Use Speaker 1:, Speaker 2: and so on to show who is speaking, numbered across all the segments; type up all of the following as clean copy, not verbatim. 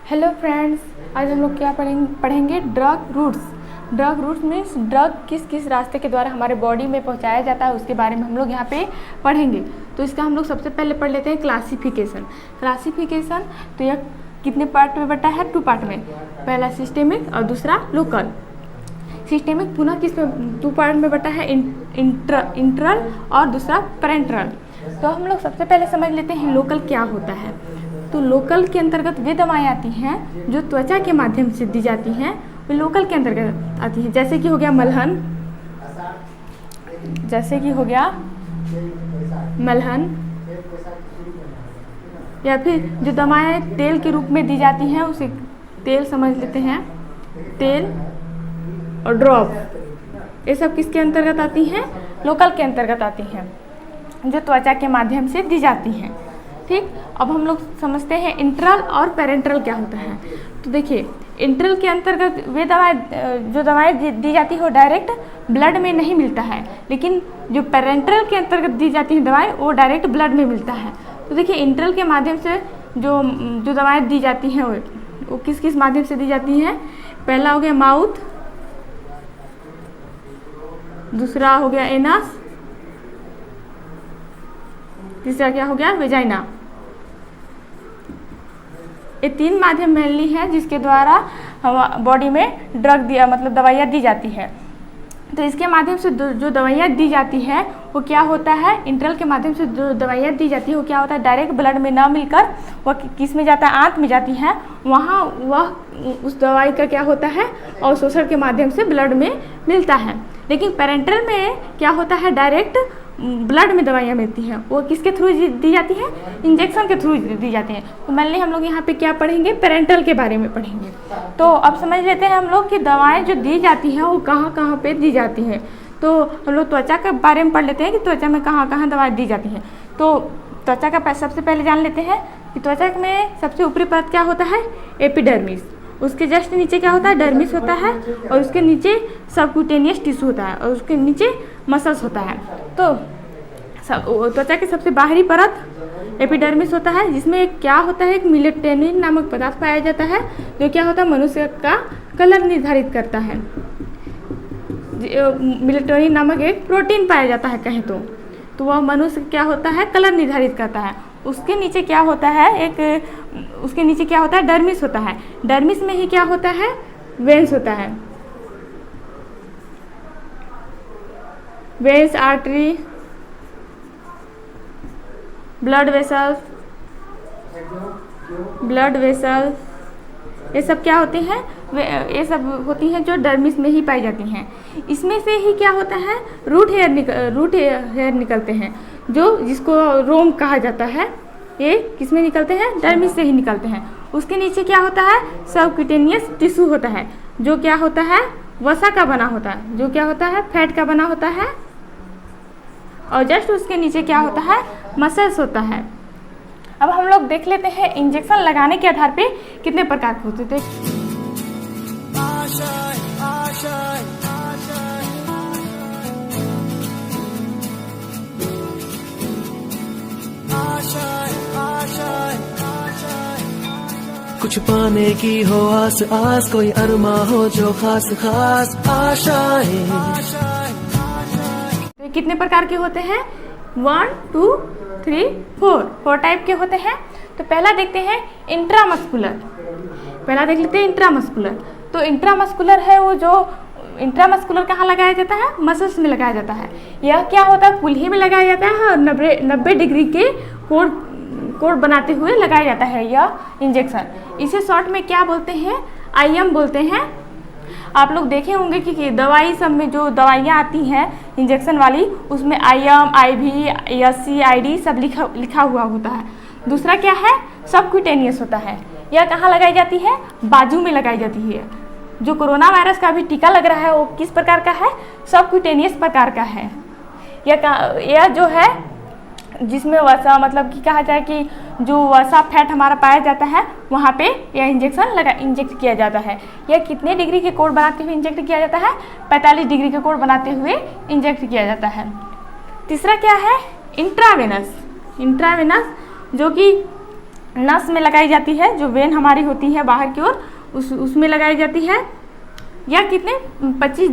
Speaker 1: Hello friends, आज हम लोग क्या पढ़ेंगे drug routes. Drug routes means drug किस किस रास्ते के द्वारा हमारे बॉडी में पहुंचाया जाता है, उसके बारे में हम लोग यहाँ पे पढ़ेंगे। तो इसका हम लोग सबसे पहले पढ़ लेते हैं क्लासिफिकेशन। तो यह कितने पार्ट में बटा है? 2 पार्ट में। पहला सिस्टेमिक और दूसरा लोकल। सिस्टेमिक पुनः किस में 2 पार्ट में बटा है? इंट्रल और दूसरा पेरेंट्रल। तो हम लोग सबसे पहले समझ लेते हैं लोकल क्या होता है। तो लोकल के अंतर्गत वे दवाएं आती हैं जो त्वचा के माध्यम से दी जाती हैं, वे लोकल के अंतर्गत आती हैं। जैसे कि हो गया मलहन, या फिर जो दवाएं तेल के रूप में दी जाती हैं उसे तेल समझ लेते हैं, तेल और ड्रॉप। ये सब किसके अंतर्गत आती हैं? लोकल के अंतर्गत आती हैं, जो त्वचा के माध्यम से दी जाती हैं। ठीक, अब हम लोग समझते हैं इंट्रल और पेरेंट्रल क्या होता है। तो देखिए, इंट्रल के अंतर्गत वे जो दवाएं दी जाती है वो डायरेक्ट ब्लड में नहीं मिलता है, लेकिन जो पेरेंट्रल के अंतर्गत दी जाती हैं दवाएं वो डायरेक्ट ब्लड में मिलता है। तो देखिए, इंट्रल के माध्यम से जो दवाएं दी जाती हैं वो किस किस माध्यम से दी जाती हैं? पहला हो गया माउथ, दूसरा हो गया एनस, तीसरा क्या हो गया? वेजाइना। ये 3 माध्यम मेनली है जिसके द्वारा हम बॉडी में मतलब दवाइयाँ दी जाती है। तो इसके माध्यम से जो दवाइयाँ दी जाती है वो क्या होता है? इंट्रल के माध्यम से जो दवाइयाँ दी जाती है वो क्या होता है? डायरेक्ट ब्लड में ना मिलकर वह किस में जाता है? आंत में जाती है। वहाँ वह उस दवाई का क्या होता है? अवशोषण के माध्यम से ब्लड में मिलता है। लेकिन पेरेंट्रल में क्या होता है? डायरेक्ट ब्लड में दवाइयाँ मिलती हैं। वो किसके थ्रू दी जाती है? इंजेक्शन के थ्रू दी जाती हैं। तो मेनली हम लोग यहाँ पे क्या पढ़ेंगे? पेरेंट्रल के बारे में पढ़ेंगे। तो अब समझ लेते हैं हम लोग कि दवाएं जो दी जाती हैं वो कहाँ कहाँ पे दी जाती हैं। तो हम लोग त्वचा के बारे में पढ़ लेते हैं कि त्वचा में कहाँ कहाँ दवाएं दी जाती हैं। तो त्वचा का सबसे पहले जान लेते हैं कि त्वचा में सबसे ऊपरी परत क्या होता है? एपिडर्मिस। उसके जस्ट नीचे क्या होता है? डर्मिस होता है, और उसके नीचे सबक्यूटेनियस टिश्यू होता है, और उसके नीचे मसल्स होता है। तो त्वचा की सबसे बाहरी परत एपिडर्मिस होता है, जिसमें क्या होता है? एक मेलेटोनिन नामक पदार्थ पाया जाता है, जो क्या होता है? मनुष्य का कलर निर्धारित करता है। मेलेटोनिन नामक एक प्रोटीन पाया जाता है कहें तो वह मनुष्य क्या होता है? कलर निर्धारित करता है। उसके नीचे क्या होता है? उसके नीचे क्या होता है? डर्मिस होता है। डर्मिस में ही क्या होता है? वेन्स होता है। वेन्स, आर्टरी, ब्लड वेसल्स, ये सब क्या होते हैं? ये सब होती हैं जो डर्मिस में ही पाई जाती हैं। इसमें से ही क्या होता है? रूट हेयर निकलते हैं, जिसको रोम कहा जाता है। ये किसमें निकलते हैं? डर्मिस से ही निकलते हैं। उसके नीचे क्या होता है? सबक्यूटेनियस टिश्यू होता है, जो क्या होता है? वसा का बना होता है, जो क्या होता है? फैट का बना होता है। और जस्ट उसके नीचे क्या होता है? मसल्स होता है। अब हम लोग देख लेते हैं इंजेक्शन लगाने के आधार पे कितने प्रकार के होते थे।
Speaker 2: कुछ पाने की हो आस आस, कोई अरमा हो जो खास खास आशाएं।
Speaker 1: तो कितने प्रकार के होते हैं? 1, 2, 3, 4 टाइप के होते हैं। तो पहला देखते हैं इंट्रामस्कुलर। तो इंट्रामस्कुलर है वो जो इंट्रामस्कुलर कहाँ लगाया जाता है? मसल्स में लगाया जाता है। यह क्या होता है? कुल्ही में लगाया जाता है और 90 डिग्री के कोण बनाते हुए लगाया जाता है यह इंजेक्शन। इसे शॉर्ट में क्या बोलते हैं? IM बोलते हैं। आप लोग देखे होंगे कि दवाई सब में जो दवाइयाँ आती हैं इंजेक्शन वाली, उसमें IM, IV, SC, ID सब लिखा हुआ होता है। दूसरा क्या है? सबक्यूटेनियस होता है। यह कहाँ लगाई जाती है? बाजू में लगाई जाती है। जो कोरोना वायरस का भी टीका लग रहा है वो किस प्रकार का है? सबक्यूटेनियस प्रकार का है। यह जो है जिसमें वसा मतलब कि कहा जाए कि जो वसा फैट हमारा पाया जाता है वहाँ पे यह इंजेक्ट किया जाता है। यह कितने डिग्री के कोण बनाते हुए इंजेक्ट किया जाता है? 45 डिग्री के कोण बनाते हुए इंजेक्ट किया जाता है। तीसरा क्या है? इंट्रावेनस, जो कि नस में लगाई जाती है, जो वेन हमारी होती है बाहर की ओर उसमें लगाई जाती है, या कितने 25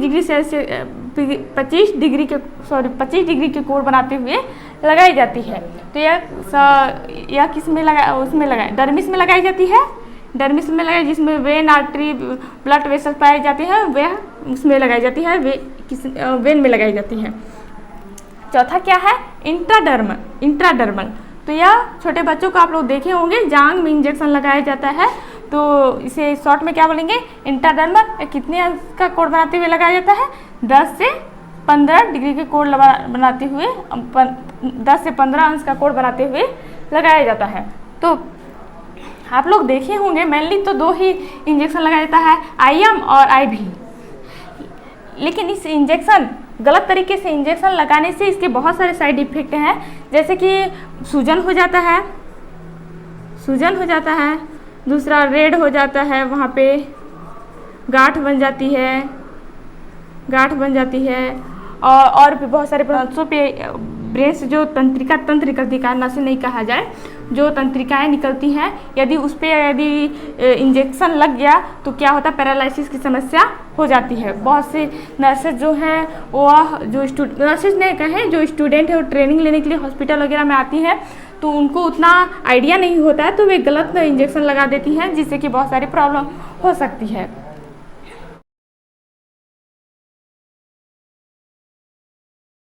Speaker 1: डिग्री के कोण बनाते हुए लगाई जाती है। तो यह किस में उसमें लगाए, डर्मिस में लगाई जाती है, डर्मिस में लगाई, जिसमें वेन आर्टरी ब्लड वेसल पाए जाते हैं, वह उसमें लगाई जाती है, वेन में लगाई जाती है। चौथा क्या है, इंट्राडर्मल। तो यह छोटे बच्चों को आप लोग देखे होंगे, जांघ में इंजेक्शन लगाया जाता है, तो इसे शॉर्ट में क्या बोलेंगे, इंट्राडर्मल। कितने अंश का कोण बनाते हुए लगाया जाता है, 10 से 15 डिग्री के कोण बनाते हुए 10 से 15 अंश का कोण बनाते हुए लगाया जाता है। तो आप लोग देखे होंगे मेनली तो 2 ही इंजेक्शन लगाया जाता है, IM और IV। लेकिन इस इंजेक्शन गलत तरीके से इंजेक्शन लगाने से इसके बहुत सारे साइड इफेक्ट हैं, जैसे कि सूजन हो जाता है, दूसरा रेड हो जाता है, वहाँ पे गांठ बन जाती है और भी बहुत सारे नसों पे ब्रेन से जो तंत्र निकलती है, नसें नहीं कहा जाए, जो तंत्रिकाएं निकलती हैं, यदि उस पर इंजेक्शन लग गया तो क्या होता है, पैरालिसिस की समस्या हो जाती है। बहुत से नर्सेज जो हैं वह नर्सेज नहीं कहें, जो स्टूडेंट है वो ट्रेनिंग लेने के लिए हॉस्पिटल वगैरह में आती है, तो उनको उतना आइडिया नहीं होता है, तो वे गलत इंजेक्शन लगा देती हैं, जिससे कि बहुत सारी प्रॉब्लम हो सकती है।